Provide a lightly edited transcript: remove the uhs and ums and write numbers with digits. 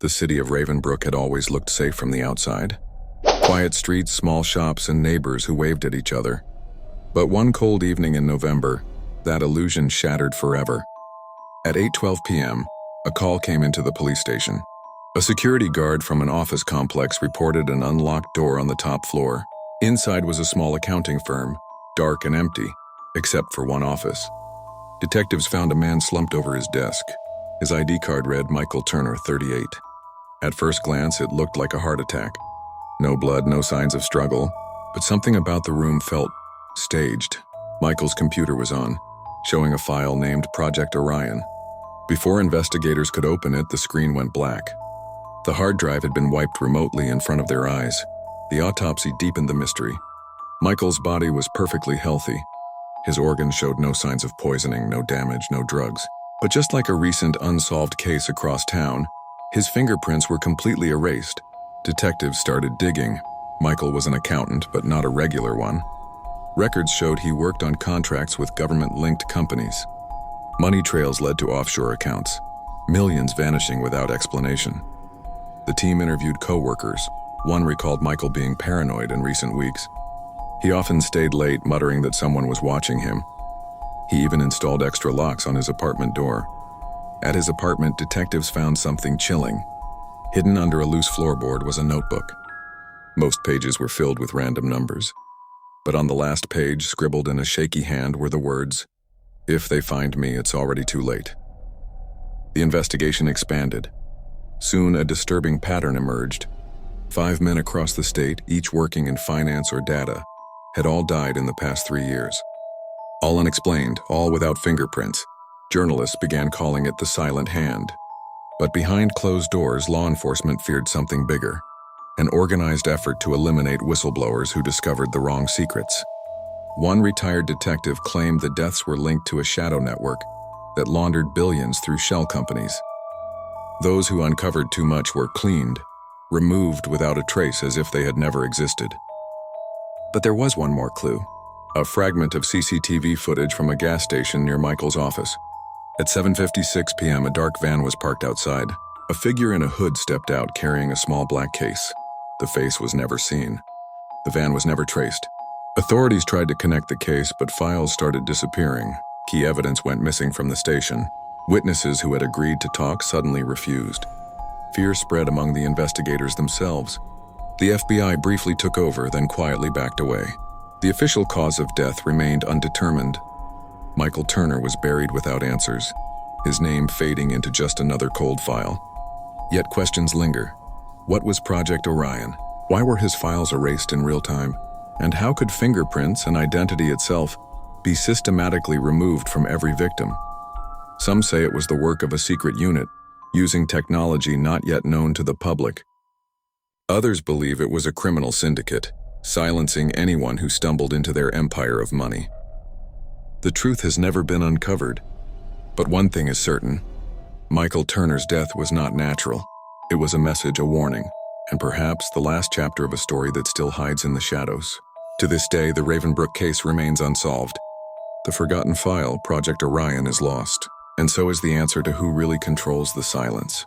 The city of Ravenbrook had always looked safe from the outside. Quiet streets, small shops, and neighbors who waved at each other. But one cold evening in November, that illusion shattered forever. At 8:12 p.m., a call came into the police station. A security guard from an office complex reported an unlocked door on the top floor. Inside was a small accounting firm, dark and empty, except for one office. Detectives found a man slumped over his desk. His ID card read Michael Turner, 38. At first glance, it looked like a heart attack. No blood, no signs of struggle, but something about the room felt staged. Michael's computer was on, showing a file named Project Orion. Before investigators could open it, the screen went black. The hard drive had been wiped remotely in front of their eyes. The autopsy deepened the mystery. Michael's body was perfectly healthy. His organs showed no signs of poisoning, no damage, no drugs. But just like a recent unsolved case across town, his fingerprints were completely erased. Detectives started digging. Michael was an accountant, but not a regular one. Records showed he worked on contracts with government-linked companies. Money trails led to offshore accounts, millions vanishing without explanation. The team interviewed co-workers. One recalled Michael being paranoid in recent weeks. He often stayed late, muttering that someone was watching him. He even installed extra locks on his apartment door. At his apartment, detectives found something chilling. Hidden under a loose floorboard was a notebook. Most pages were filled with random numbers. But on the last page, scribbled in a shaky hand, were the words, "If they find me, it's already too late." The investigation expanded. Soon, a disturbing pattern emerged. 5 men across the state, each working in finance or data, had all died in the past 3 years. All unexplained, all without fingerprints. Journalists began calling it the silent hand. But behind closed doors, law enforcement feared something bigger. An organized effort to eliminate whistleblowers who discovered the wrong secrets. One retired detective claimed the deaths were linked to a shadow network that laundered billions through shell companies. Those who uncovered too much were cleaned, removed without a trace as if they had never existed. But there was one more clue. A fragment of CCTV footage from a gas station near Michael's office. At 7:56 p.m., a dark van was parked outside. A figure in a hood stepped out carrying a small black case. The face was never seen. The van was never traced. Authorities tried to connect the case, but files started disappearing. Key evidence went missing from the station. Witnesses who had agreed to talk suddenly refused. Fear spread among the investigators themselves. The FBI briefly took over, then quietly backed away. The official cause of death remained undetermined. Michael Turner was buried without answers, his name fading into just another cold file. Yet questions linger. What was Project Orion? Why were his files erased in real time? And how could fingerprints and identity itself be systematically removed from every victim? Some say it was the work of a secret unit, using technology not yet known to the public. Others believe it was a criminal syndicate, silencing anyone who stumbled into their empire of money. The truth has never been uncovered. But one thing is certain. Michael Turner's death was not natural. It was a message, a warning, and perhaps the last chapter of a story that still hides in the shadows. To this day, the Ravenbrook case remains unsolved. The forgotten file, Project Orion, is lost, and so is the answer to who really controls the silence.